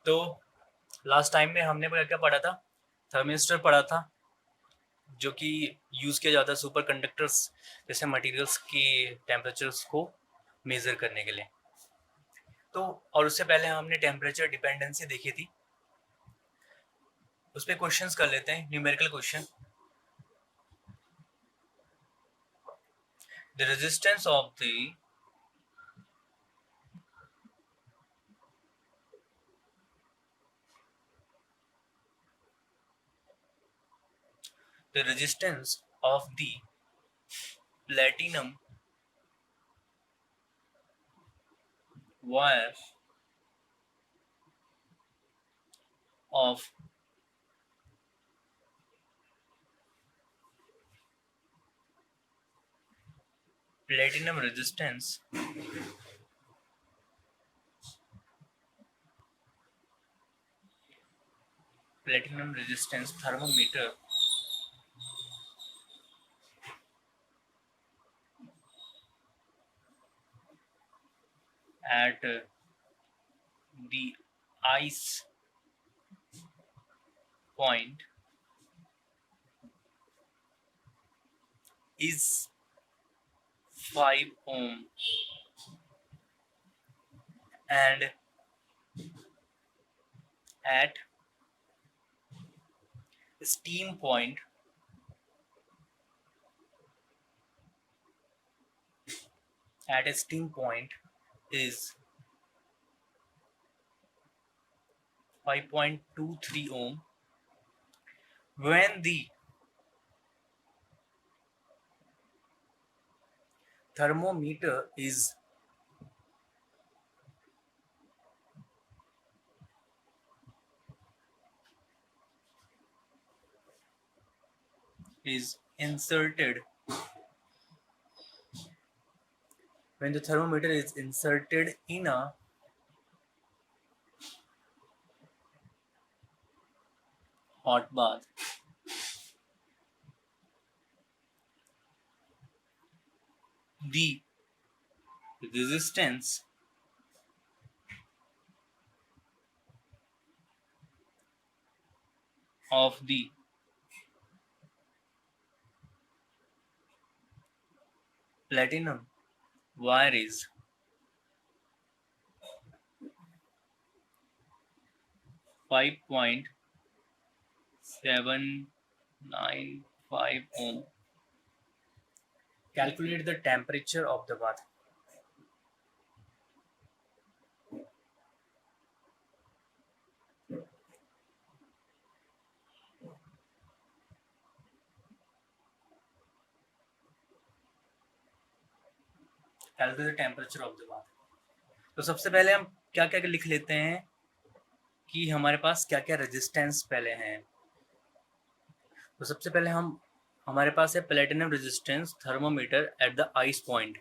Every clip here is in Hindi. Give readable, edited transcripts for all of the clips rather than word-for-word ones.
तो लास्ट टाइम में हमने क्या क्या पढ़ा था? थर्मिस्टर पढ़ा था, जो कि यूज़ किया जाता है सुपर कंडक्टर्स जैसे मटेरियल्स की टेम्परेचर्स को मेज़र करने के लिए। तो और उससे पहले हमने टेम्परेचर डिपेंडेंसी देखी थी। उस पे क्वेश्चंस कर लेते हैं, numerical question. The resistance of the platinum wire of platinum resistance thermometer at the ice point is 5 ohm, and at steam point is 5.23 ohm. When the thermometer is inserted when the thermometer is inserted in a hot bath, the resistance of the platinum wire is 5.795 ohm. Calculate the temperature of the bath. Calculate the temperature of the bath. तो सबसे पहले हम क्या क्या लिख लेते हैं कि हमारे पास क्या क्या रेजिस्टेंस पहले हैं। तो सबसे पहले हमारे पास है platinum resistance thermometer at the ice point.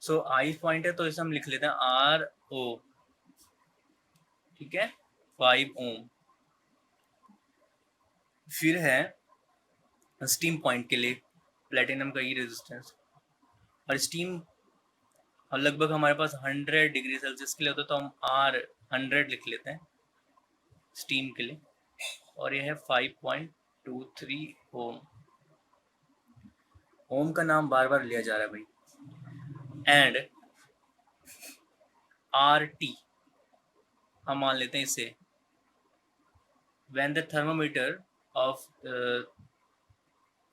So ice point है तो इसे हम लिख लेते हैं RO, ठीक है, 5 ओम। फिर है स्टीम पॉइंट के लिए प्लेटिनम का ही रेजिस्टेंस, और स्टीम लगभग हमारे पास 100 डिग्री सेल्सियस के लिए होता है, तो हम R100 लिख लेते हैं स्टीम के लिए, और यह है 5.23 ओम। ओम का नाम बार बार लिया जा रहा है भाई। एंड RT हम मान लेते हैं इसे when the thermometer of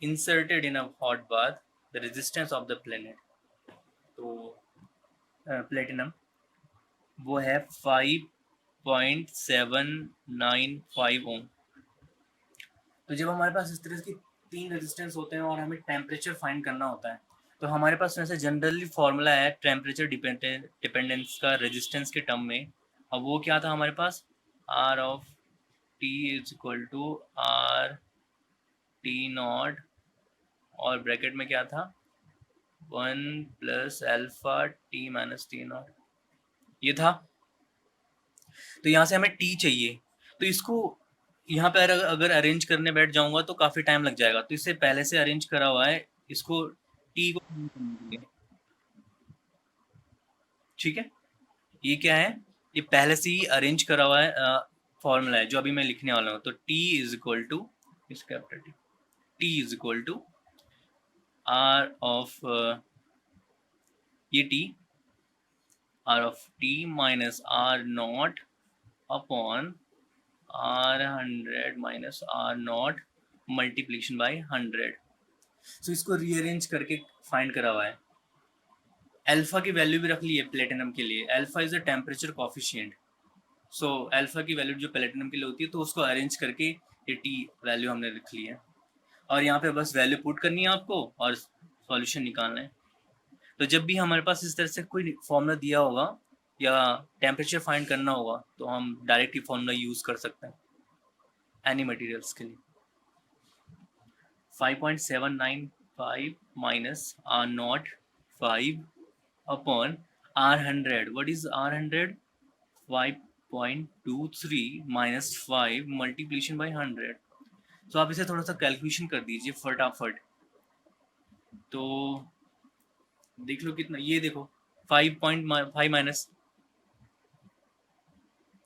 inserted in a hot bath, the resistance of the planet, तो प्लेटिनम वो है 5.795 ओम। तो जब हमारे पास इस तरह की 3 रेजिस्टेंस होते हैं और हमें टेम्परेचर फाइंड करना होता है, तो हमारे पास वैसे जनरली फॉर्मूला है टेम्परेचर डिपेंडेंस का रेजिस्टेंस के टर्म में। अब वो क्या था हमारे पास, R of T is equal to RT naught, और ब्रैकेट में क्या था 1 plus alpha T minus T naught, ये था। तो यहाँ से हमें T चाहिए, तो इसको यहाँ पे अगर अरेंज करने बैठ जाऊंगा तो काफ़ी टाइम लग जाएगा, तो इससे पहले से अरेंज करा हुआ है इसको T को करने के लिए, ठीक है। ये क्या है ये पहले से ही अरेंज करा हुआ है फॉर्मूला है जो अभी मैं लिखने वाला हूँ। तो T इज इक्वल टू इस capital T is equal to R of ये T R of T minus R naught upon R100 minus R naught multiplication by 100। So इसको रीअरेंज करके फाइंड करा हुआ है। अल्फा की वैल्यू भी रख ली है प्लेटिनम के लिए। Alpha is the temperature coefficient. So alpha की वैल्यू जो प्लेटिनम के लिए होती है तो उसको अरेंज करके ये टी वैल्यू हमने लिख ली है और यहाँ पे बस वैल्यू पुट करनी है आपको और सॉल्यूशन निकालना है। तो जब भी हमारे पास इस तरह से कोई फॉर्मूला दिया होगा या टेम्परेचर फाइंड करना होगा तो हम डायरेक्ट ही फॉर्मूला यूज कर सकते हैं एनी मटेरियल्स के लिए। 5.795 minus R not 5 upon R100. What is R100? 5.23 minus 5 multiplication by 100. तो आप इसे थोड़ा सा कैलकुलेशन कर दीजिए फटाफट। तो देख लो कितना, ये देखो 5.5 माइनस,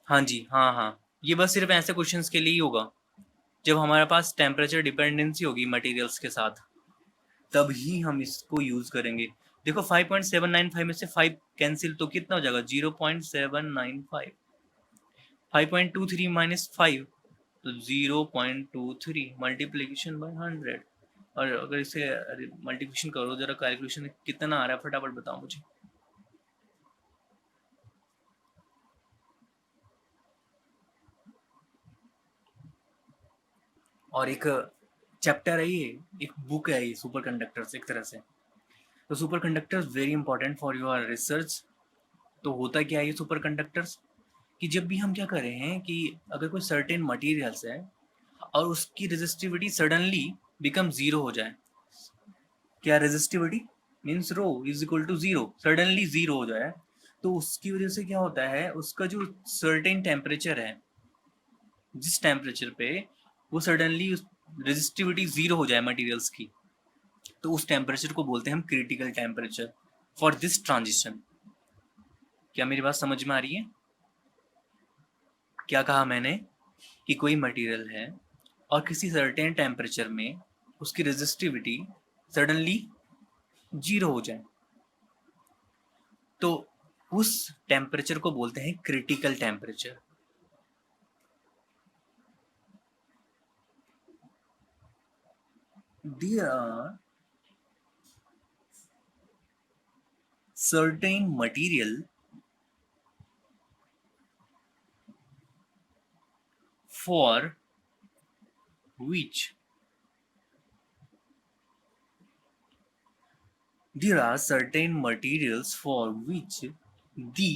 हाँ जी हाँ, ये बस सिर्फ ऐसे क्वेश्चंस के लिए ही होगा जब हमारे पास टेम्परेचर डिपेंडेंसी होगी मटेरियल्स के साथ, तब ही हम इसको यूज करेंगे। देखो 5.795 में से 5 कैंसिल तो कितना हो जाएगा 0.795। 5.23 माइनस 5 तो 0.23 मल्टीप्लीकेशन बाय 100। और अगर इसे मल्टीप्लिकेशन करो जरा, कैलकुलेशन कितना आ रहा है फटाफट बताओ मुझे। और एक चैप्टर है ये, एक बुक है ये, सुपर कंडक्टर्स एक तरह से। तो super conductors very important for your research. तो होता क्या है ये सुपर कंडक्टर्स, कि जब भी हम क्या कर रहे हैं कि अगर कोई सर्टेन मटेरियल्स है और उसकी रेजिस्टिविटी सडनली बिकम जीरो हो जाए, क्या resistivity means rho is equal to zero, suddenly zero हो जाए, तो उसकी वजह से क्या होता है, उसका जो सर्टेन टेम्परेचर है, जिस टेम्परेचर पे वो सडनली रेजिस्टिविटी जीरो हो जाए मटेरियल्स की, तो उस टेम्परेचर को बोलते हैं हम critical temperature for this transition. क्या मेरी बात समझ में आ रही है? क्या कहा मैंने कि कोई मटेरियल है और किसी सर्टेन टेम्परेचर में उसकी रेजिस्टिविटी सडनली जीरो हो जाए, तो उस टेम्परेचर को बोलते हैं critical temperature. There are certain material for which there are certain materials for which the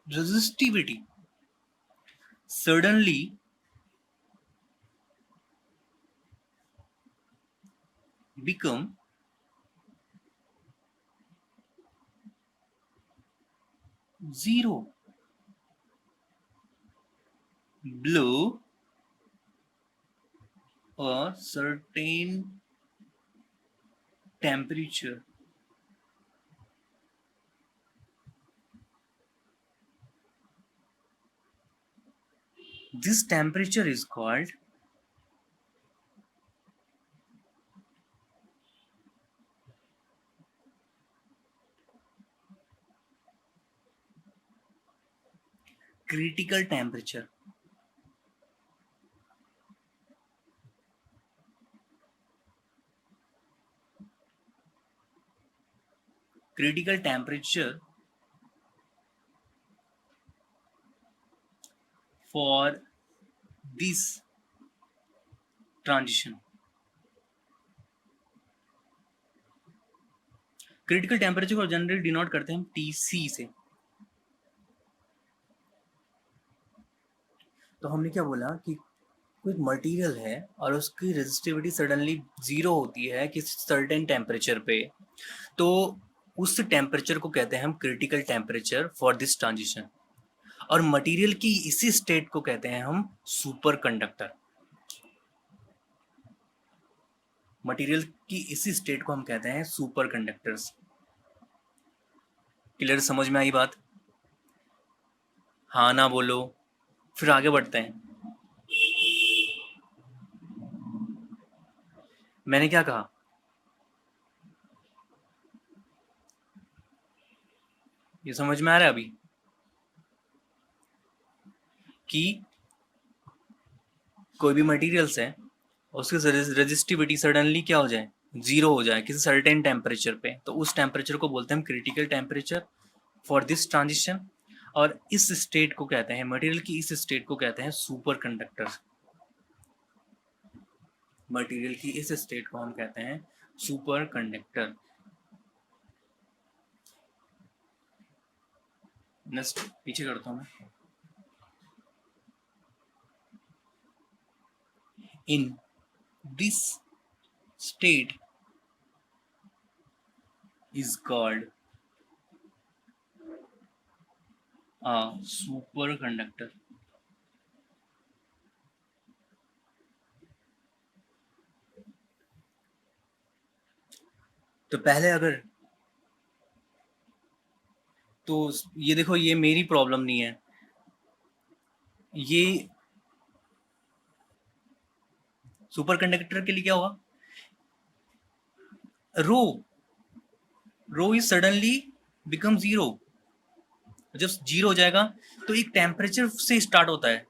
resistivity suddenly become zero below a certain temperature. This temperature is called critical temperature. Critical temperature for this transition. Critical temperature को जनरली डिनोट करते हैं हम TC से। तो हमने क्या बोला कि कोई मटेरियल है और उसकी रेजिस्टिविटी सडनली जीरो होती है किसी सर्टेन टेम्परेचर पे, तो उस टेम्परेचर को कहते हैं हम critical temperature for this transition. और मटेरियल की इसी स्टेट को कहते हैं हम सुपर कंडक्टर। मटेरियल की इसी स्टेट को हम कहते हैं सुपर कंडक्टर्स। क्लियर, समझ में आई बात? हाँ ना बोलो, फिर आगे बढ़ते हैं। मैंने क्या कहा? ये समझ में आ रहा है अभी कि कोई भी मटेरियल्स है, उसकी रेजिस्टिविटी सडनली क्या हो जाए, जीरो हो जाए किसी सर्टेन टेम्परेचर पे, तो उस टेम्परेचर को बोलते हैं हम critical temperature for this transition. और इस स्टेट को कहते हैं, मटेरियल की इस स्टेट को कहते हैं सुपर कंडक्टर। मटेरियल की इस स्टेट को हम कहते हैं सुपर कंडक्टर। नेक्स्ट पीछे करता हूं मैं। In this state is called a superconductor। तो पहले अगर, तो ये देखो, ये मेरी प्रॉब्लम नहीं है, ये सुपर कंडक्टर के लिए क्या होगा, रो रो इज सडनली बिकम जीरो। जब जीरो हो जाएगा तो एक टेम्परेचर से स्टार्ट होता है,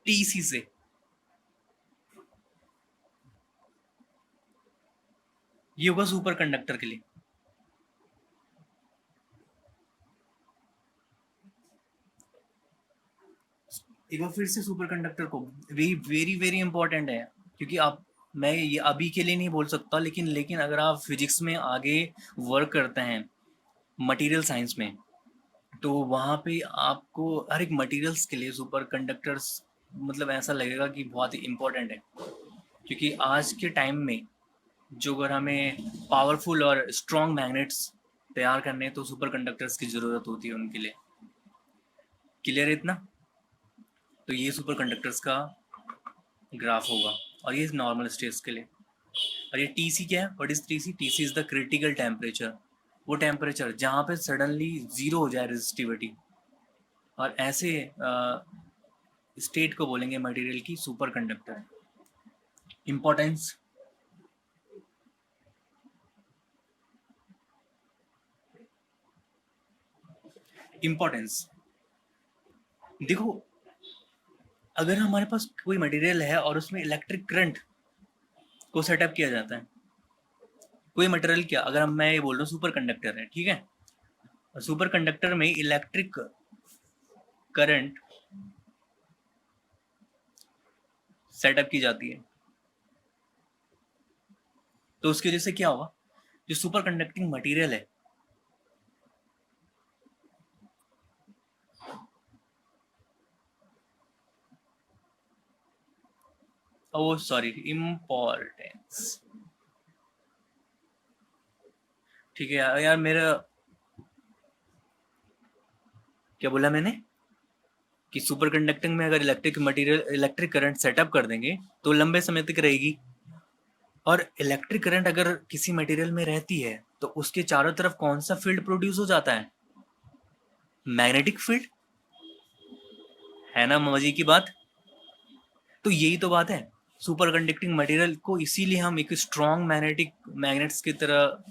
टीसी से। ये होगा सुपर कंडक्टर के लिए। एक बार फिर से सुपर कंडक्टर को, वेरी वेरी वेरी इंपॉर्टेंट है, क्योंकि आप, मैं ये अभी के लिए नहीं बोल सकता, लेकिन लेकिन अगर आप फिजिक्स में आगे वर्क करते हैं, मटेरियल साइंस में, तो वहाँ पे आपको हर एक मटेरियल्स के लिए सुपर कंडक्टर्स मतलब ऐसा लगेगा कि बहुत ही इम्पोर्टेंट है। क्योंकि आज के टाइम में जो, अगर हमें पावरफुल और स्ट्रॉन्ग मैग्नेट्स तैयार करने हैं, तो सुपर कंडक्टर्स की ज़रूरत होती है उनके लिए। क्लियर है इतना? तो ये सुपर कंडक्टर्स का ग्राफ होगा, और ये नॉर्मल स्टेट्स के लिए। और ये टी सी क्या है? What is T C? T C is the critical temperature, वो टेम्परेचर जहाँ पे सडनली जीरो हो जाए रेजिस्टिविटी। और ऐसे स्टेट को बोलेंगे मटेरियल की सुपर कंडक्टर। इंपॉर्टेंस, इंपॉर्टेंस देखो, अगर हमारे पास कोई मटेरियल है और उसमें इलेक्ट्रिक करंट को सेटअप किया जाता है, कोई मटेरियल क्या, अगर मैं ये बोल रहा हूँ सुपर कंडक्टर है, ठीक है, और सुपर कंडक्टर में इलेक्ट्रिक करंट सेटअप की जाती है, तो उसकी वजह से क्या होगा, जो सुपर कंडक्टिंग मटेरियल है, ओ सॉरी, इम्पोर्टेंस, ठीक है यार मेरा, क्या बोला मैंने, कि सुपर कंडक्टिंग में अगर electric material, electric current setup कर देंगे तो लंबे समय तक रहेगी। और इलेक्ट्रिक करंट अगर किसी मटेरियल में रहती है तो उसके चारों तरफ कौन सा फील्ड प्रोड्यूस हो जाता है, मैग्नेटिक फील्ड, है ना मजे की बात? तो यही तो बात है, सुपर कंडक्टिंग मटेरियल को इसीलिए हम एक स्ट्रॉन्ग मैग्नेटिक मैग्नेट्स की तरह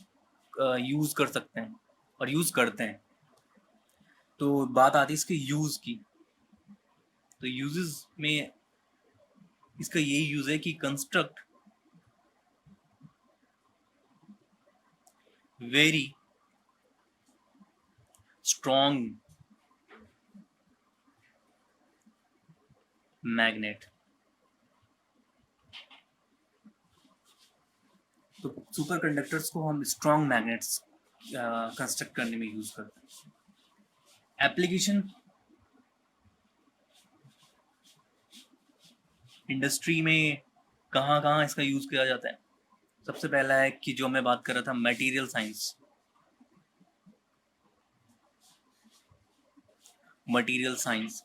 यूज कर सकते हैं और यूज करते हैं। तो बात आती है इसके यूज की। तो यूजेस में इसका यही यूज है कि कंस्ट्रक्ट वेरी स्ट्रॉन्ग मैग्नेट। तो सुपर कंडक्टर्स को हम स्ट्रॉन्ग मैग्नेट्स कंस्ट्रक्ट करने में यूज करते हैं। एप्लीकेशन इंडस्ट्री में कहाँ कहाँ इसका यूज किया जाता है? सबसे पहला है कि जो मैं बात कर रहा था, material science, material science,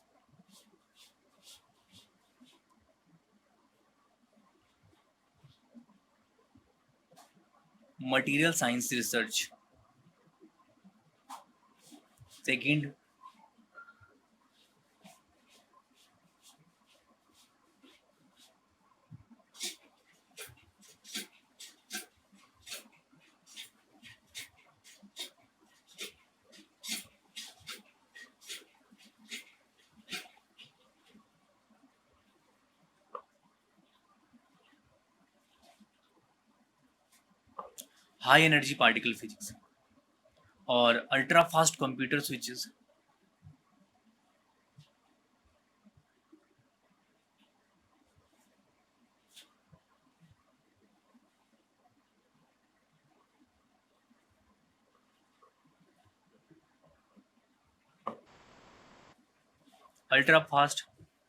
material science research. Second, high energy particle physics और ultra fast computer switches. Ultra fast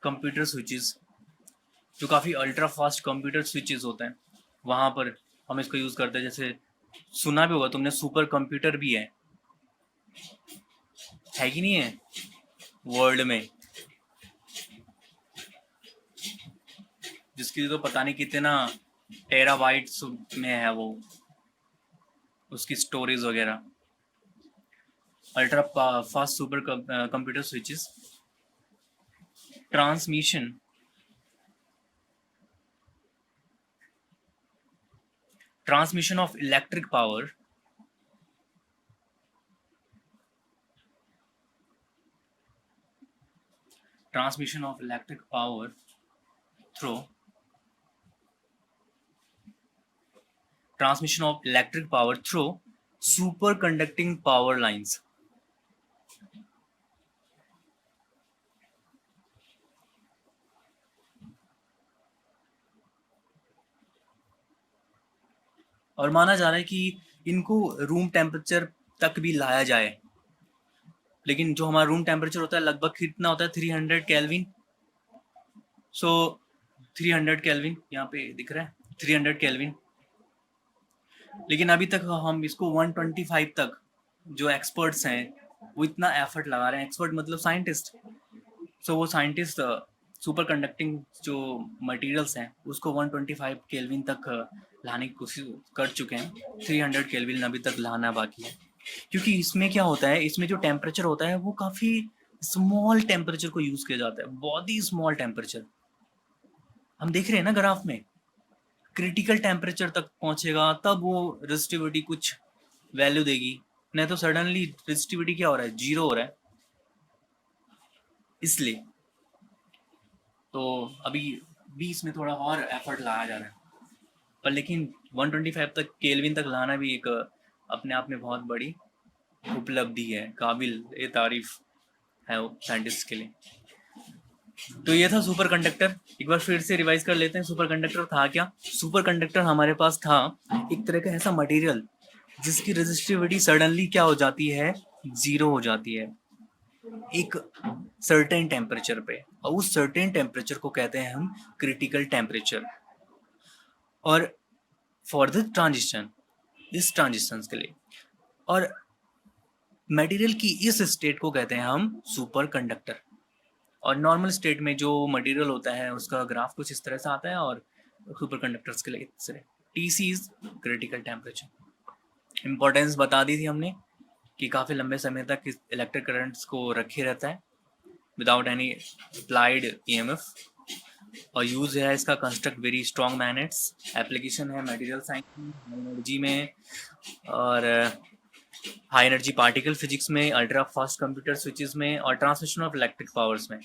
computer switches, जो काफ़ी अल्ट्रा फास्ट कंप्यूटर स्विचेस होते हैं, वहाँ पर हम इसको यूज़ करते हैं. जैसे सुना भी होगा तुमने, सुपर कंप्यूटर भी है कि नहीं है वर्ल्ड में, जिसकी तो पता नहीं कितना टेराबाइट्स में है वो, उसकी स्टोरेज वगैरह. Ultra fast super computer switches, transmission of electric power through superconducting power lines. और माना जा रहा है कि इनको रूम टेम्परेचर तक भी लाया जाए, लेकिन जो हमारा रूम टेम्परेचर होता है लगभग कितना होता है, 300 केल्विन. सो 300 केल्विन यहाँ पे दिख रहा है, 300 केल्विन. लेकिन अभी तक हम इसको 125 तक, जो एक्सपर्ट्स हैं वो इतना एफर्ट लगा रहे हैं. एक्सपर्ट मतलब साइंटिस्ट. सो वो साइंटिस्ट सुपर कंडक्टिंग जो मटेरियल्स हैं उसको 125 केल्विन तक लाने की कोशिश कर चुके हैं. 300 केल्विन अभी तक लाना बाकी है, क्योंकि इसमें क्या होता है, इसमें जो टेम्परेचर होता है वो काफ़ी स्मॉल टेम्परेचर को यूज़ किया जाता है, बहुत ही स्मॉल टेम्परेचर. हम देख रहे हैं ना ग्राफ में, क्रिटिकल टेम्परेचर तक पहुंचेगा तब वो रेजिस्टिविटी कुछ वैल्यू देगी, नहीं तो सडनली रेजिस्टिविटी क्या हो रहा है, जीरो हो रहा है. इसलिए तो अभी भी इसमें थोड़ा और एफर्ट लगाया जा रहा है, पर लेकिन 125 तक केल्विन तक लाना भी एक अपने आप में बहुत बड़ी उपलब्धि है, काबिल ए तारीफ है वो साइंटिस्ट के लिए. तो ये था सुपर कंडक्टर. एक बार फिर से रिवाइज कर लेते हैं, सुपर कंडक्टर था क्या. सुपर कंडक्टर हमारे पास था एक तरह का ऐसा मटेरियल जिसकी रेजिस्टिविटी सडनली क्या हो जाती है, जीरो हो जाती है एक सर्टेन टेम्परेचर पे, और उस सर्टेन टेम्परेचर को कहते हैं हम क्रिटिकल टेम्परेचर. और फॉर द ट्रांजिशन, इस ट्रांजिशन के लिए, और मटेरियल की इस स्टेट को कहते हैं हम सुपर कंडक्टर. और नॉर्मल स्टेट में जो मटेरियल होता है उसका ग्राफ कुछ इस तरह से आता है, और सुपर कंडक्टर्स के लिए इस तरह. TC is critical temperature. Importance बता दी थी हमने कि काफ़ी लंबे समय तक इस इलेक्ट्रिक करंट्स को रखे रहता है विदाउट एनी अप्लाइड EMF, और यूज़ है इसका construct very strong magnets. Application है मटेरियल साइंस में, एनर्जी में, और हाई एनर्जी पार्टिकल फिजिक्स में, अल्ट्रा फास्ट कंप्यूटर स्विचेस में, और ट्रांसमिशन ऑफ इलेक्ट्रिक पावर्स में.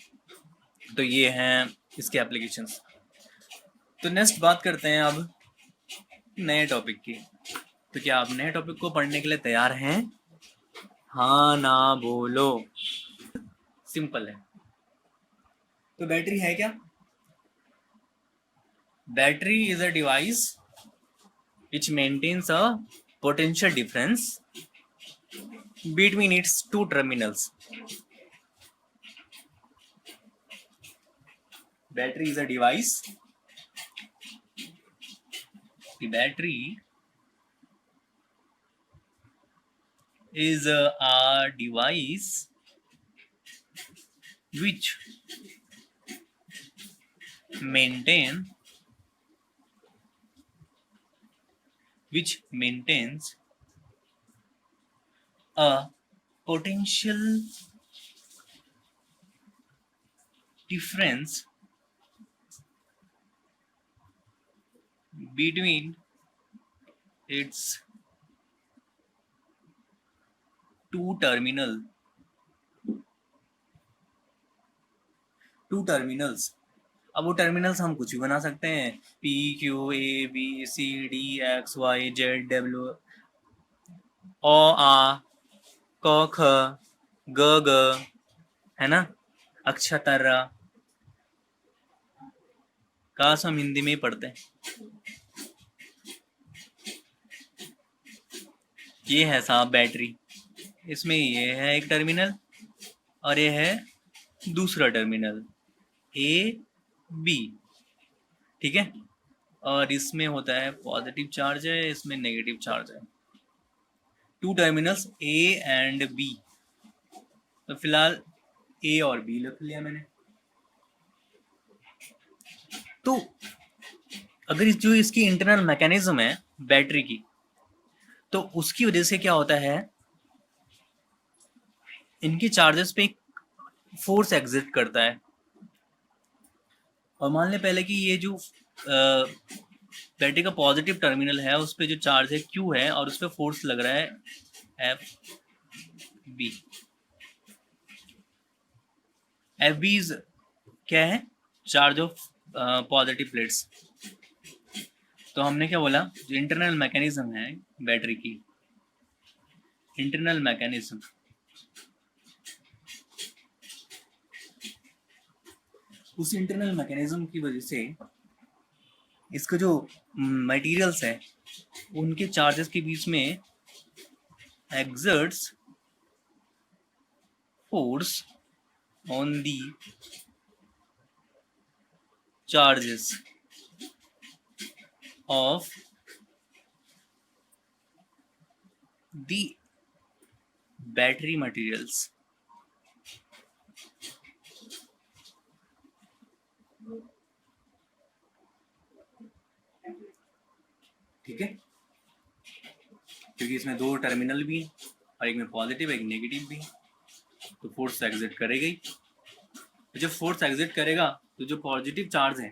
तो ये हैं इसके एप्लीकेशंस. तो नेक्स्ट बात करते हैं अब नए टॉपिक की. तो क्या आप नए टॉपिक को पढ़ने के लिए तैयार हैं? हाँ ना बोलो. सिंपल है. तो बैटरी है क्या? Battery is a device which maintains a potential difference between its two terminals. Battery is a device. The battery is a device which maintain which maintains a potential difference between its two terminals. अब वो टर्मिनल्स हम कुछ भी बना सकते हैं, P Q A B C D X Y Z W O A क ख ग ग, है ना, अक्षतरा, काश हम हिंदी में ही पढ़ते हैं। ये है साहब बैटरी, इसमें ये है एक टर्मिनल और ये है दूसरा टर्मिनल A B, ठीक है। और इसमें होता है पॉजिटिव चार्ज है, इसमें नेगेटिव चार्ज है। Two terminals A and B, तो फिलहाल A और B लिख लिया मैंने। तो अगर जो इसकी इंटरनल मैकेनिज्म है बैटरी की, तो उसकी वजह से क्या होता है, इनके चार्जेस पे फोर्स एग्जिट करता है। और मान लें पहले कि ये जो बैटरी का पॉजिटिव टर्मिनल है उस पर जो चार्ज है Q है और उस पर फोर्स लग रहा है FB। FB क्या है, चार्ज ऑफ पॉजिटिव प्लेट्स। तो हमने क्या बोला, जो इंटरनल मैकेनिज्म है बैटरी की, इंटरनल मैकेनिज्म, उस इंटरनल मैकेनिज्म की वजह से इसका जो मटेरियल्स है उनके चार्जेस के बीच में exerts force on the charges of the battery materials। ठीक है, क्योंकि इसमें दो टर्मिनल भी हैं और एक में पॉजिटिव एक नेगेटिव भी है, तो फोर्स एग्जिट करेगा ही। तो जब फोर्स एग्जिट करेगा तो जो पॉजिटिव चार्ज है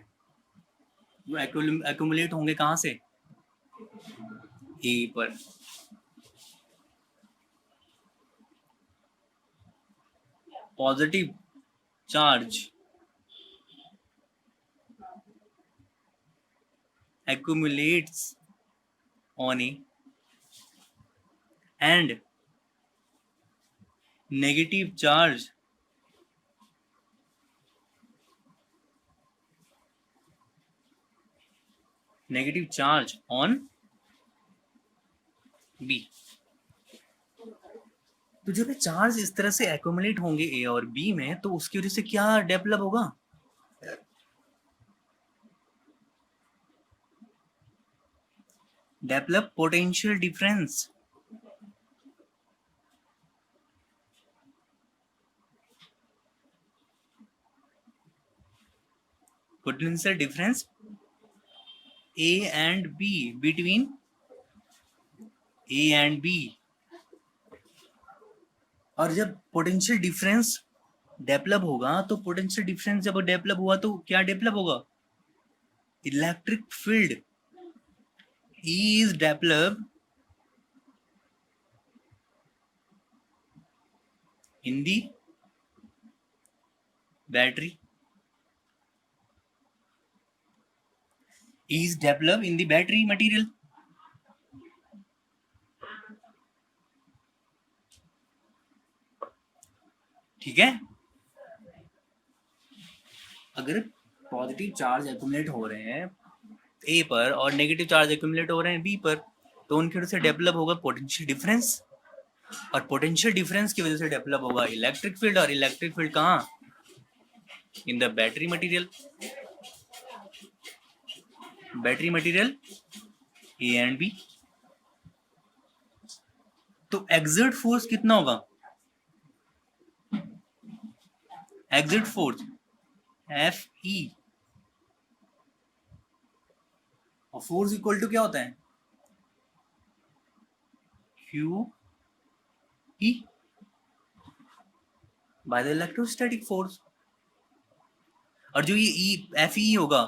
वो एक्यूमुलेट होंगे कहाँ से, ए पर। Positive charge accumulates on A and negative charge on B। तो जब ये चार्ज इस तरह से एक्यूमुलेट होंगे A और B में, तो उसकी वजह से क्या डेवलप होगा, develop potential difference. Potential difference A and B, between A and B। और जब पोटेंशियल डिफरेंस डेवलप होगा, तो पोटेंशियल डिफरेंस जब डेवलप हुआ तो क्या डेवलप होगा, electric field is developed in the battery, is developed in the battery material। ठीक है, अगर पॉजिटिव चार्ज एक्यूमुलेट हो रहे हैं ए पर और नेगेटिव चार्ज एक्यूमुलेट हो रहे हैं बी पर, तो उनकी वजह से डेवलप होगा पोटेंशियल डिफरेंस, और पोटेंशियल डिफरेंस की वजह से डेवलप होगा इलेक्ट्रिक फील्ड। और इलेक्ट्रिक फील्ड कहाँ, in the battery material, battery material A and B. तो एक्सर्ट फोर्स कितना होगा, एक्सर्ट फोर्स FE, और फोर्स इक्वल टू क्या होता है, Q E by the electrostatic force. और जो ये ई एफ ई होगा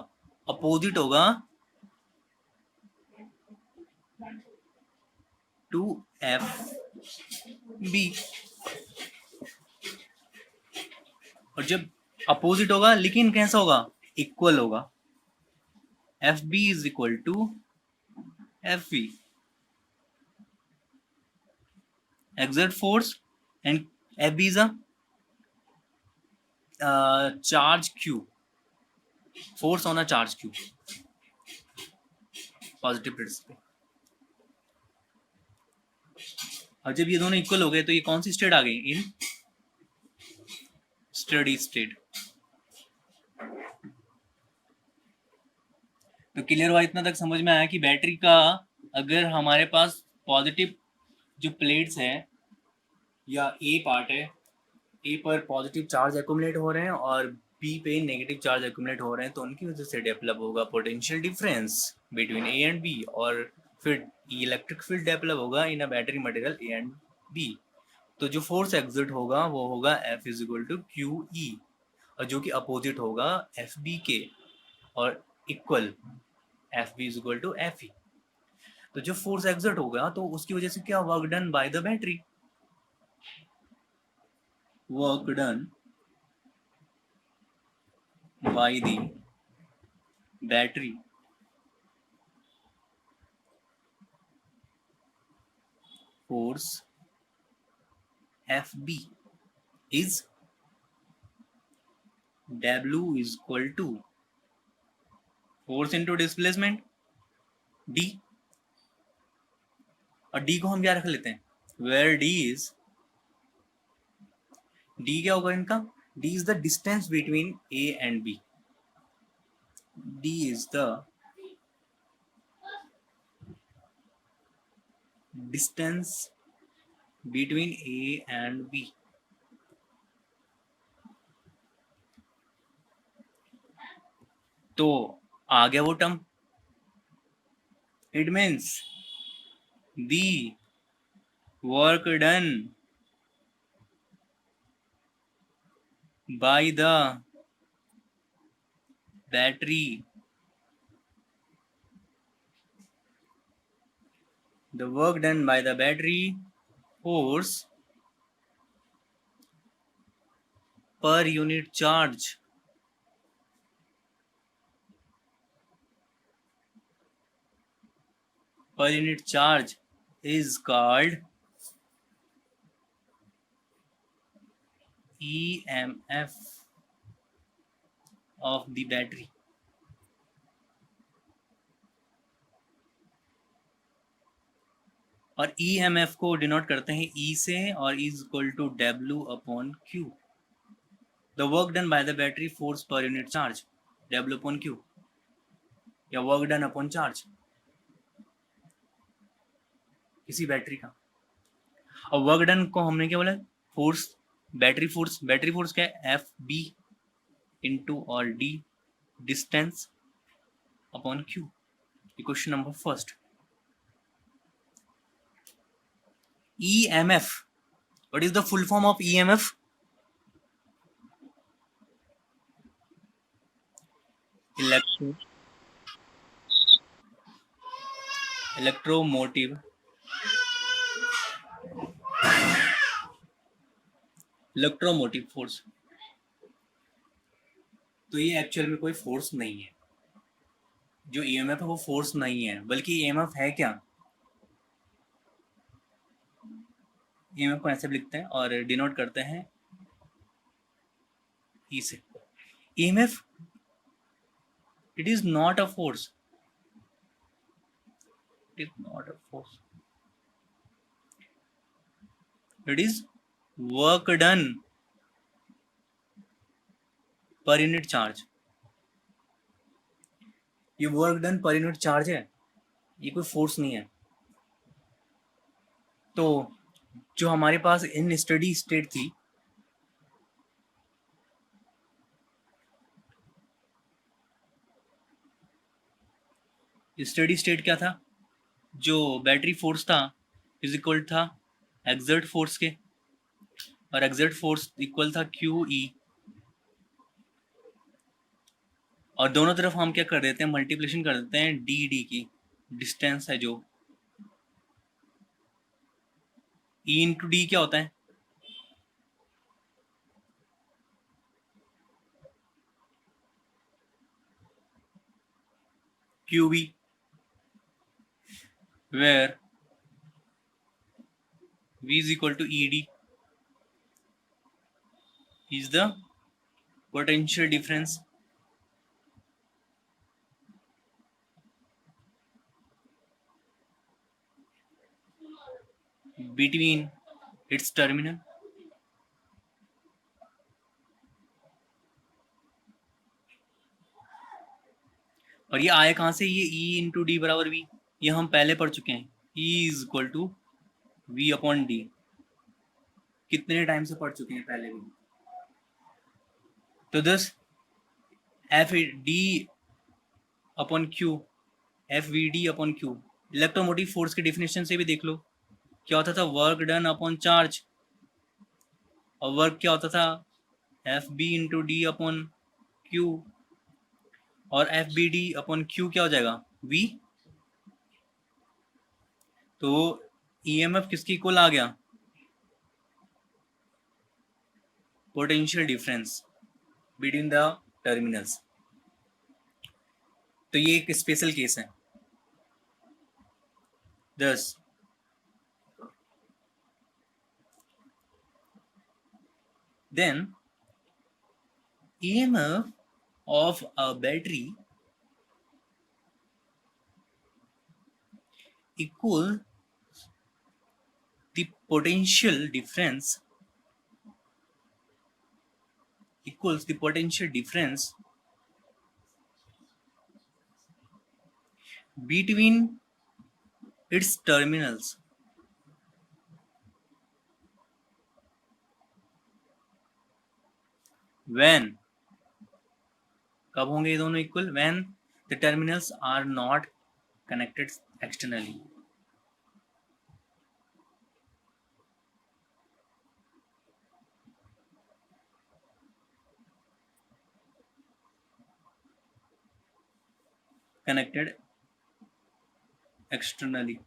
अपोजिट होगा टू एफ बी। और जब अपोजिट होगा लेकिन कैसा होगा, इक्वल होगा। F B is equal to F V. Exert force and F B is a charge Q, force on a charge Q, positive plates पे। और जब ये दोनों इक्वल हो गए तो ये कौन सी स्टेट आ गई, इन स्टडी स्टेट। तो क्लियर हुआ, इतना तक समझ में आया कि बैटरी का अगर हमारे पास पॉजिटिव जो प्लेट्स है या ए पार्ट है, ए पर पॉजिटिव चार्ज एक्यूमुलेट हो रहे हैं और बी पे नेगेटिव चार्ज एक्यूमुलेट हो रहे हैं, तो उनकी वजह से डेवलप होगा potential difference between A and B, और फिर इलेक्ट्रिक फील्ड डेवलप होगा in a battery material A and B. तो जो फोर्स एग्जिट होगा वो होगा F is equal to Q E, और जो कि अपोजिट होगा एफ बी के, और equal F B is equal to F E. तो जो फोर्स एग्जिट होगा तो उसकी वजह से क्या work done by the battery, work done by the battery force FB is W is equal to force into displacement D, और D को हम क्या रख लेते हैं, where D क्या होगा इनका, D is the distance between A and B, D is the distance between A and B। तो आ गया वो term, it means the work done by the battery, the work done by the battery force per unit charge is called EMF of the battery। और EMF को डिनोट करते हैं E से, और E is equal to W upon Q, the work done by the battery force per unit charge, W upon Q, या वर्क डन अपॉन चार्ज किसी बैटरी का। और वर्क डन को हमने क्या बोला, फोर्स, बैटरी फोर्स क्या है, एफ बी इंटू और D distance upon Q. Question number first, EMF, what is the full form of EMF? Electromotive force. तो ये एक्चुअल में कोई फोर्स नहीं है, जो EMF है वो फोर्स नहीं है, बल्कि EMF है क्या, EMF को ऐसे लिखते हैं और डिनोट करते हैं E से। EMF, it is not a force, it is not a force, it is work done per unit charge। ये work done per unit charge है, ये कोई फोर्स नहीं है। तो जो हमारे पास इन स्टडी स्टेट थी, स्टडी स्टेट क्या था, जो बैटरी फोर्स था इज इक्वल था एक्सर्ट फोर्स के, और एक्सर्ट फोर्स इक्वल था क्यू ई, और दोनों तरफ हम क्या कर देते हैं, मल्टीप्लिकेशन कर देते हैं डी डी की, डिस्टेंस है जो, ई इंटू डी क्या होता है, Q B, where V is equal to ED is the potential difference between its terminal. और ये आया कहाँ से, ये E इंटू डी बराबर V, ये हम पहले पढ़ चुके हैं, E is equal to V upon D, कितने टाइम से पढ़ चुके हैं पहले भी। तो thus F D upon Q, F V D upon Q, electromotive force के डिफिनेशन से भी देख लो, क्या होता था, वर्क डन अपॉन चार्ज, और वर्क क्या होता था, F B into D upon Q, और F B D upon Q क्या हो जाएगा, वी। तो ईएमएफ किसकी इक्वल आ गया, potential difference between the terminals. तो ये एक स्पेशल केस है। Thus then EMF of a battery equal the potential difference equals the potential difference between its terminals when, कब होंगे ये दोनों equal, when the terminals are not connected externally। connected externally,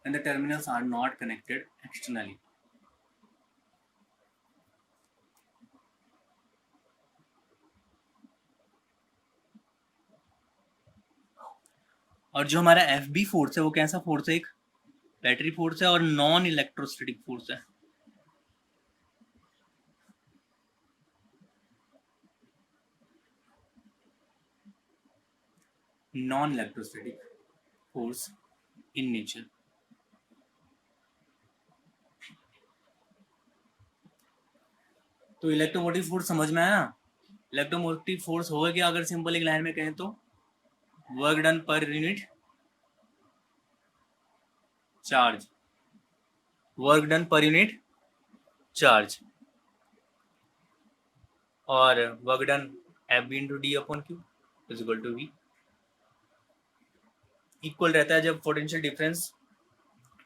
and the terminals are not connected externally। और जो हमारा एफ बी फोर्स है वो कैसा फोर्स है, एक बैटरी फोर्स है और नॉन इलेक्ट्रोस्टैटिक फोर्स है। Non electrostatic force in nature. तो इलेक्ट्रोमोटिव फोर्स समझ में आया। इलेक्ट्रोमोटिव फोर्स होगा क्या, अगर सिंपल एक लाइन में कहें तो work done per unit charge, work done per unit charge, और work done F B into D upon Q is equal to V, equal रहता है जब पोटेंशियल डिफरेंस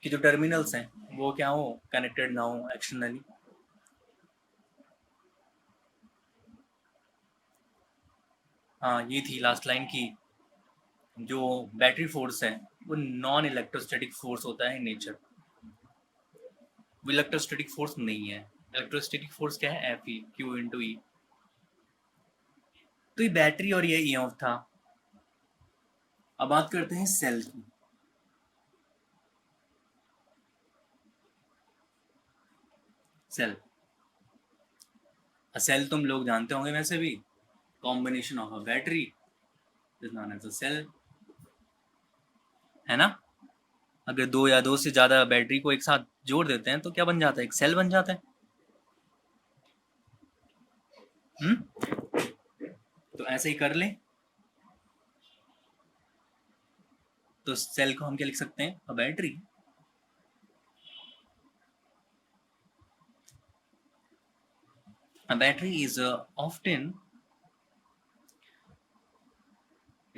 की जो टर्मिनल्स हैं वो क्या हो, कनेक्टेड ना हो एक्सटर्नली। हाँ ये थी लास्ट लाइन की, जो बैटरी फोर्स है वो नॉन इलेक्ट्रोस्टैटिक फोर्स होता है नेचर, वो इलेक्ट्रोस्टैटिक फोर्स नहीं है। इलेक्ट्रोस्टैटिक फोर्स क्या है, एफ ई क्यू इंटू ई। तो ये बैटरी और ये ईएमएफ था। अब बात करते हैं सेल की। सेल, सेल तुम लोग जानते होंगे वैसे भी, combination of a battery is known as a cell, है ना। अगर दो या दो से ज्यादा बैटरी को एक साथ जोड़ देते हैं तो क्या बन जाता है, एक सेल बन जाता है। तो ऐसे ही कर लें, तो सेल को हम क्या लिख सकते हैं, a battery A battery is often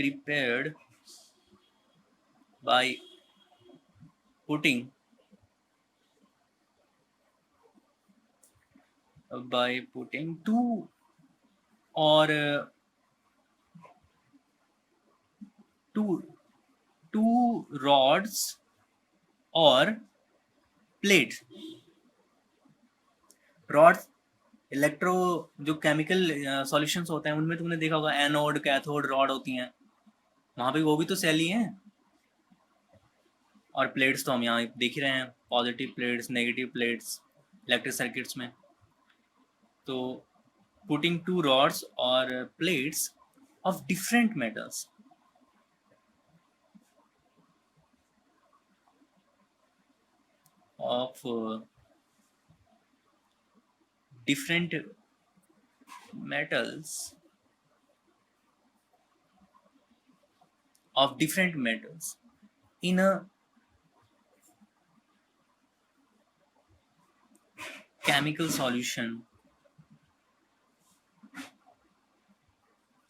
prepared by putting two or two rods or plates. Rods electro जो केमिकल सॉल्यूशंस होते हैं उनमें तुमने देखा होगा एनोड कैथोड रॉड होती हैं, वहां पे वो भी तो सेल ही हैं। और प्लेट्स तो हम यहाँ देख ही रहे हैं, positive plates negative plates electric circuits में। तो पुटिंग टू रॉड्स और plates of different metals, of different metals in a chemical solution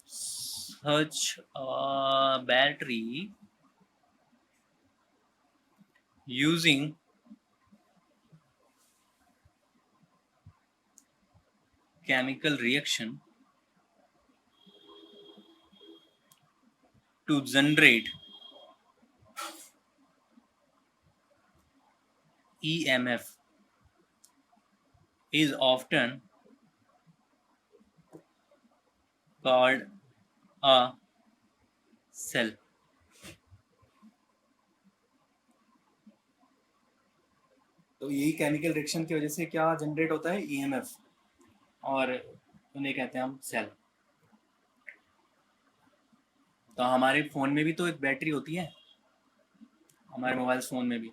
such a battery using chemical reaction to generate EMF is often called a cell. तो यही केमिकल रिएक्शन की वजह से क्या जनरेट होता है, EMF, और उन्हें कहते हैं हम सेल। तो हमारे फ़ोन में भी तो एक बैटरी होती है, हमारे मोबाइल फ़ोन में भी।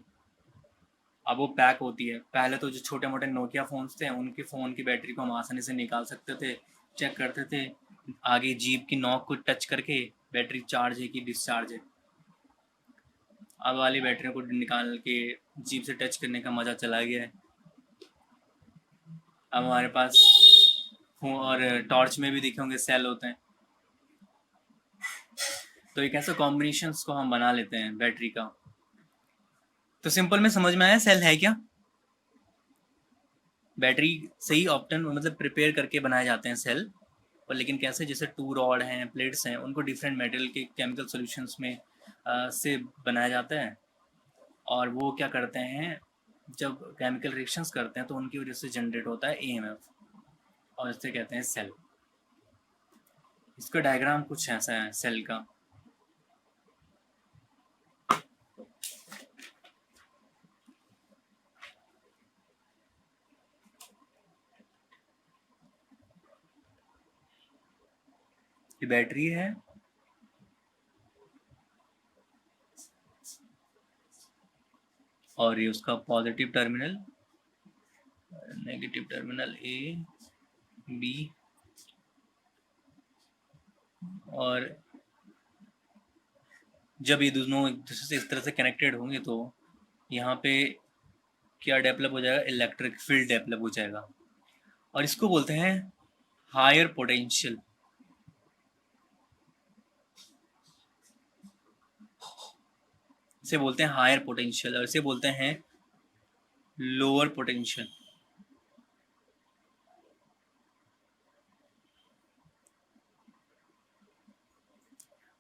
अब वो पैक होती है। पहले तो जो छोटे मोटे नोकिया फ़ोन्स थे उनके फ़ोन की बैटरी को हम आसानी से निकाल सकते थे, चेक करते थे आगे जीप की नॉक को टच करके बैटरी चार्ज है कि डिस्चार्ज है। अब वाली बैटरी को निकाल के जीप से टच करने का मज़ा चला गया है। अब हमारे पास और टॉर्च में भी देखे होंगे सेल होते हैं। तो एक ऐसा कॉम्बिनेशंस को हम बना लेते हैं बैटरी का। तो सिंपल में समझ में आया सेल है क्या। बैटरी सही ऑप्टन मतलब प्रिपेयर करके बनाए जाते हैं सेल, और लेकिन कैसे, जैसे टू रॉड हैं प्लेट्स हैं उनको डिफरेंट मेटल के केमिकल सॉल्यूशंस में से बनाया जाता है, और वो क्या करते हैं जब केमिकल रिएक्शंस करते हैं तो उनकी वजह से जनरेट होता है EMF, और इसे कहते हैं सेल। इसका डायग्राम कुछ ऐसा है सेल का। ये बैटरी है, और ये उसका positive terminal, negative terminal A B, और जब ये दोनों एक दूसरे से इस तरह से कनेक्टेड होंगे तो यहाँ पे क्या डेवलप हो जाएगा, इलेक्ट्रिक फील्ड डेवलप हो जाएगा, और इसको बोलते हैं हायर पोटेंशियल। इसे बोलते हैं हायर पोटेंशियल, और इसे बोलते हैं लोअर पोटेंशियल।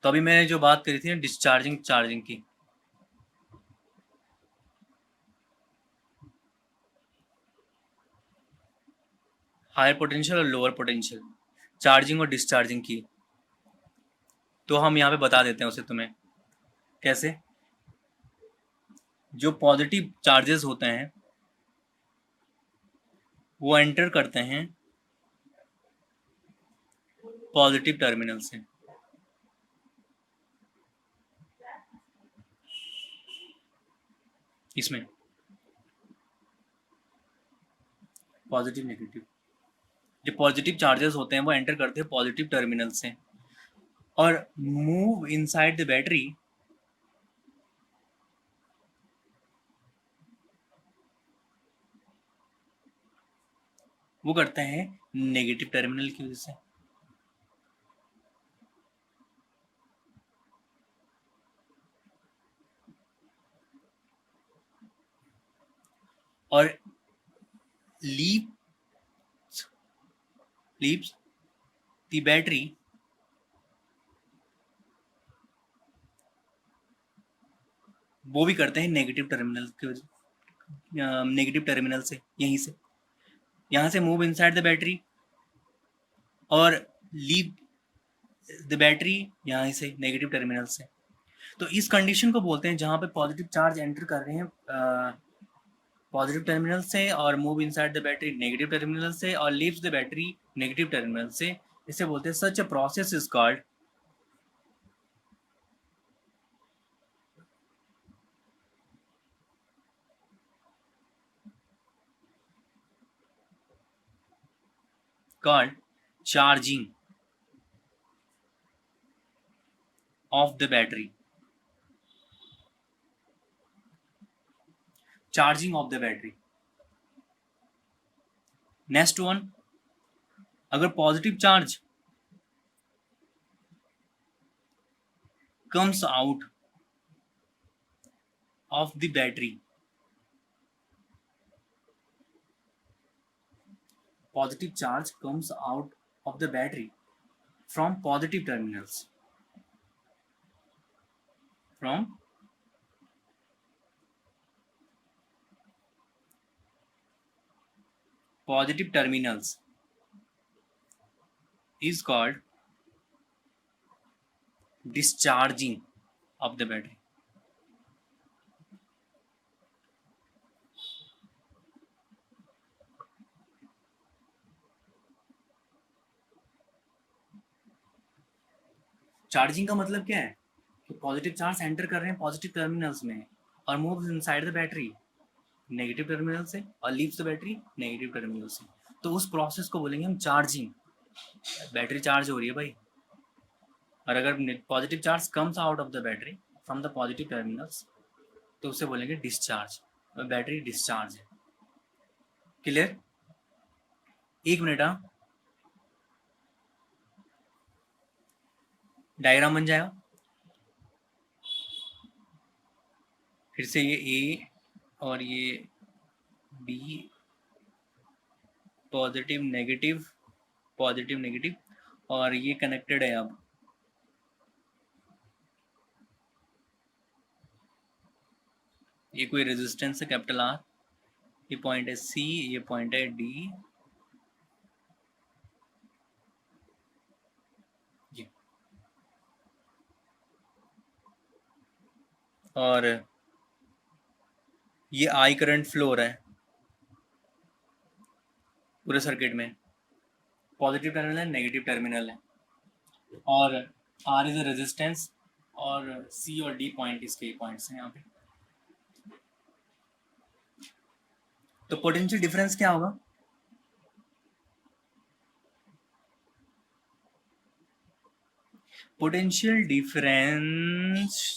तो अभी मैंने जो बात करी थी ना डिस्चार्जिंग चार्जिंग की, हायर पोटेंशियल और लोअर पोटेंशियल, चार्जिंग और डिस्चार्जिंग की, तो हम यहाँ पे बता देते हैं उसे तुम्हें कैसे। जो पॉजिटिव चार्जेस होते हैं वो एंटर करते हैं पॉजिटिव टर्मिनल से, इसमें पॉजिटिव नेगेटिव, जो पॉजिटिव चार्जेस होते हैं वो एंटर करते हैं पॉजिटिव टर्मिनल से और मूव इनसाइड द बैटरी वो करते हैं नेगेटिव टर्मिनल की वजह से। और leaves the battery वो भी करते हैं नेगेटिव टर्मिनल के नेगेटिव टर्मिनल से, यहीं से, यहाँ से मूव इनसाइड द बैटरी और लीव द बैटरी यहाँ से नेगेटिव टर्मिनल से। तो इस कंडीशन को बोलते हैं जहाँ पे पॉजिटिव चार्ज एंटर कर रहे हैं पॉजिटिव टर्मिनल से और move inside the battery negative terminal से और leaves the battery negative terminal से, इसे बोलते हैं such a process is called charging of the battery, charging of the battery। Next one, अगर positive charge comes out of the battery, positive charge comes out of the battery from positive terminals, from positive terminals is called discharging of the battery। Charging का मतलब क्या है कि पॉजिटिव चार्ज एंटर कर रहे हैं पॉजिटिव टर्मिनल्स में और moves inside the battery negative terminal से और leaves the battery negative terminal से, तो उस प्रोसेस को बोलेंगे हम चार्जिंग। बैटरी चार्ज हो रही है भाई, और अगर positive charge comes out of the battery from the positive terminals तो उसे बोलेंगे डिस्चार्ज, बैटरी डिस्चार्ज है। क्लियर? एक मिनट, हाँ, डायग्राम बन जाएगा फिर से, ये ए और ये B, positive negative positive negative, और ये कनेक्टेड है। अब ये कोई रेजिस्टेंस है कैपिटल आर, ये पॉइंट है सी, ये पॉइंट है डी, और ये आई करंट फ्लो हो रहा है पूरे सर्किट में, पॉजिटिव टर्मिनल है नेगेटिव टर्मिनल है, और आर इज अ रेजिस्टेंस और सी और डी पॉइंट इसके पॉइंट्स हैं यहाँ पे। तो पोटेंशियल डिफरेंस क्या होगा? Potential difference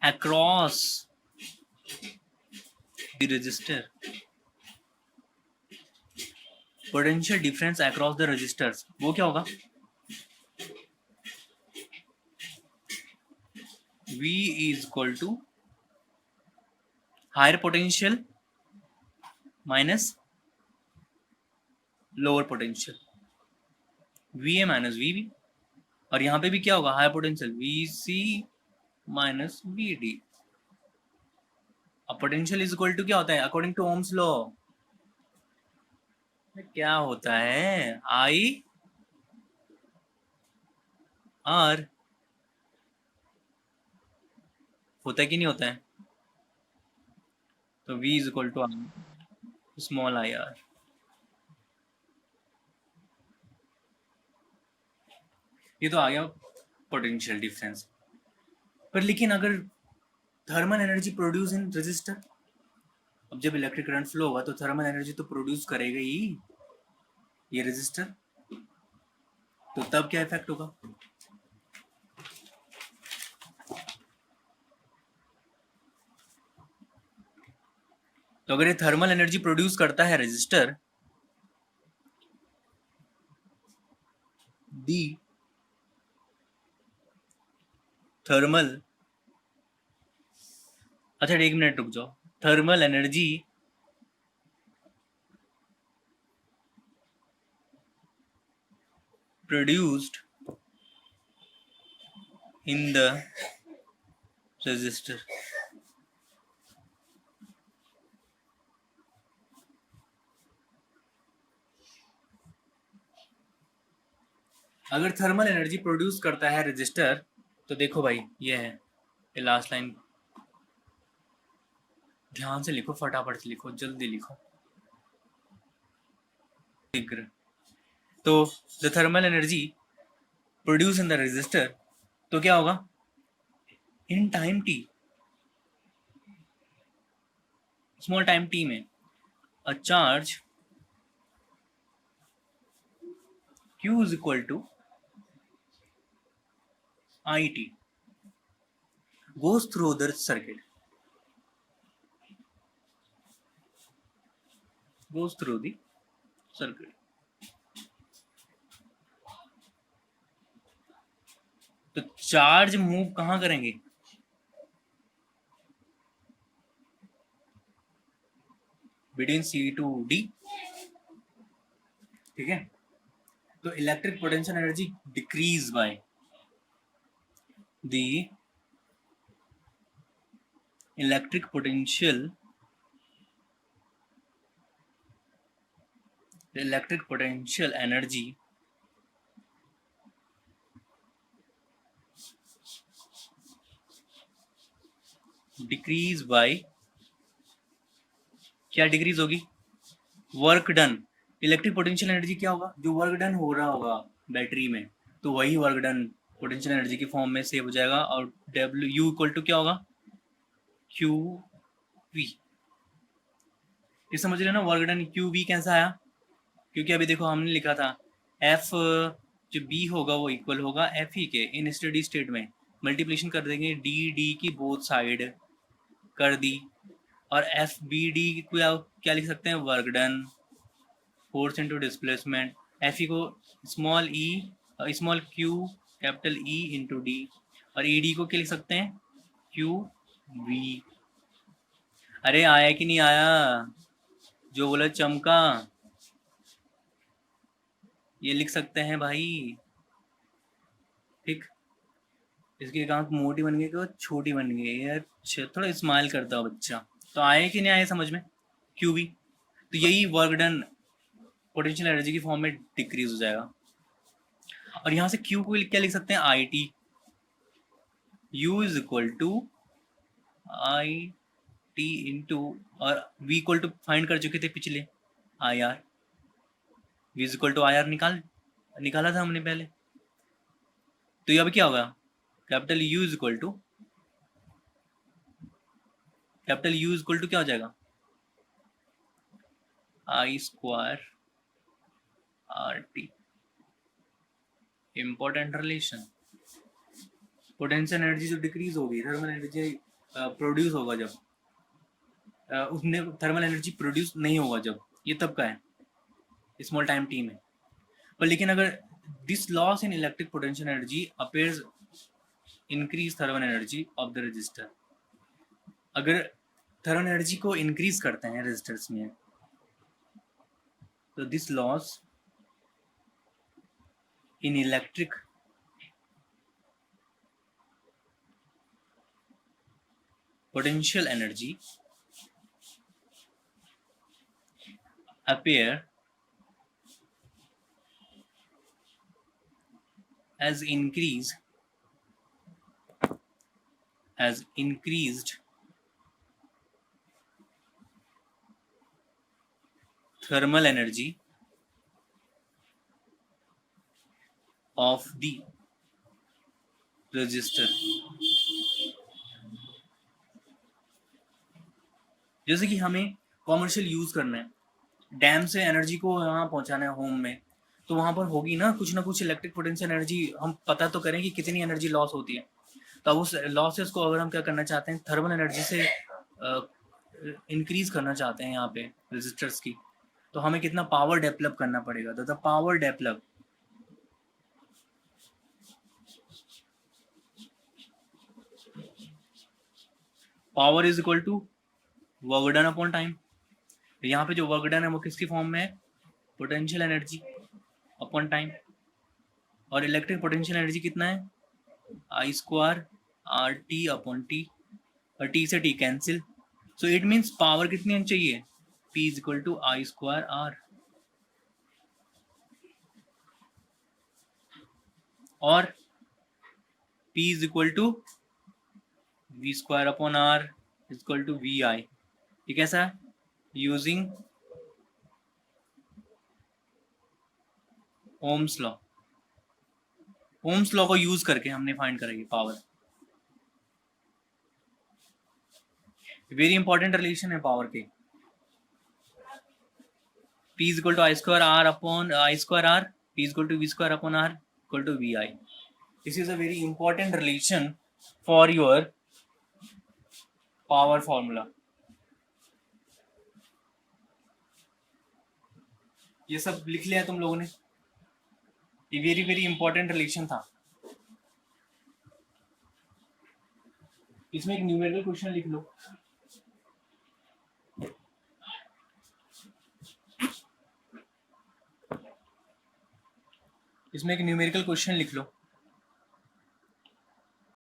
across the resistor, potential difference across the resistors, वो क्या होगा? V is equal to higher potential minus lower potential, VA minus VB, और यहाँ पे भी क्या होगा? Higher potential VC minus VD। अब पोटेंशियल इज इक्वल टू क्या होता है अकॉर्डिंग टू ओम्स लॉ? क्या होता है? I R, होता है कि नहीं होता है? तो V is equal to small I R. ये तो आ गया पोटेंशियल डिफरेंस। पर लेकिन अगर thermal energy produce in resistor, अब जब इलेक्ट्रिक करंट फ्लो होगा तो थर्मल एनर्जी तो प्रोड्यूस करेगा ही ये रेजिस्टर, तो तब क्या इफेक्ट होगा? तो अगर ये थर्मल एनर्जी प्रोड्यूस करता है रेजिस्टर, दी थर्मल, अच्छा एक मिनट रुक जाओ, thermal energy produced in the resistor. अगर थर्मल एनर्जी प्रोड्यूस करता है रजिस्टर, तो देखो भाई ये है, ये लास्ट लाइन ध्यान से लिखो, फटाफट से लिखो, जल्दी लिखो। तो the thermal energy produce in the resistor, तो क्या होगा, in time T, small time T में, a charge Q is equal to IT goes through the circuit, goes through the circuit. तो चार्ज मूव कहां करेंगे, बिटवीन C to D, ठीक है। तो electric potential energy decrease by the electric potential, energy decrease by, क्या डिक्रीज होगी, work done. Electric potential energy क्या होगा, जो वर्क डन हो रहा होगा बैटरी में, तो वही वर्क डन पोटेंशियल एनर्जी की फॉर्म में सेव हो जाएगा, और डब्ल्यू यू इक्वल टू क्या होगा, क्यू वी। ये समझ रहे हो ना, वर्क डन क्यू वी कैसा आया, क्योंकि अभी देखो हमने लिखा था एफ जो बी होगा वो इक्वल होगा एफ ई के, इन स्टेडी स्टेट में मल्टीप्लिकेशन कर देंगे डी डी की बोथ साइड कर दी, और एफ बी डी को क्या लिख सकते हैं, work done, force into displacement, F E को small E small Q capital E into D, और ई डी को क्या लिख सकते हैं, क्यू वी। अरे आया कि नहीं आया, जो बोला चमका, ये लिख सकते हैं भाई, ठीक। इसकी एक आंख मोटी बन गई कि छोटी बन गई यार, थोड़ा स्माइल करता हो बच्चा। तो आए कि नहीं आए समझ में, क्यू वी, तो यही वर्क डन पोटेंशियल एनर्जी की फॉर्म में डिक्रीज हो जाएगा। और यहां से क्यू को क्या लिख सकते हैं, I T, U is equal to I T into, और वी इक्वल टू फाइंड कर चुके थे पिछले, I R, V is equal to I R निकाला था हमने पहले। तो ये अब क्या होगा, capital U is equal to, क्या हो जाएगा, I square R T. Important relation, potential energy जो डिक्रीज होगी, थर्मल एनर्जी प्रोड्यूस होगा जब, उसने थर्मल एनर्जी प्रोड्यूस नहीं होगा जब, ये तब का है स्मॉल टाइम टी में। पर लेकिन अगर this loss in electric potential energy appears increase thermal energy of the register, अगर थर्मल एनर्जी को इंक्रीज करते हैं रजिस्टर्स में, तो this loss in electric potential energy appear as increased thermal energy of the resistor। जैसे कि हमें कॉमर्शियल यूज करना है, डैम से एनर्जी को यहाँ पहुंचाना है होम में, तो वहां पर होगी ना कुछ इलेक्ट्रिक पोटेंशियल एनर्जी, हम पता तो करें कि कितनी एनर्जी लॉस होती है। तो अब उस लॉसेस को अगर हम क्या करना चाहते हैं, थर्मल एनर्जी से इंक्रीज करना चाहते हैं यहाँ पे रेजिस्टर्स की, तो हमें कितना पावर डेवलप करना पड़ेगा, तो the power develop power is equal to work done upon time. यहाँ पे जो वर्क डन है वो किसकी फॉर्म में है, पोटेंशियल एनर्जी अपॉन टाइम। और इलेक्ट्रिक पोटेंशियल एनर्जी कितना है, I square R T upon T, और टी से T cancel. So it means power कितनी होनी चाहिए, P is equal to I square R. और P is equal to V square upon R is equal to V I. ये कैसा है, using Ohm's law. Ohm's law को यूज करके हमने फाइंड करा ये पावर। वेरी इंपॉर्टेंट रिलेशन है पावर के। P is equal to I square R upon I square R, P is equal to V square upon R equal to VI. This is a very important relation for your power formula. ये सब लिख लिया तुम लोगों ने, ये वेरी वेरी इंपॉर्टेंट रिलेशन था। इसमें एक न्यूमेरिकल क्वेश्चन लिख लो। इसमें एक न्यूमेरिकल क्वेश्चन लिख लो।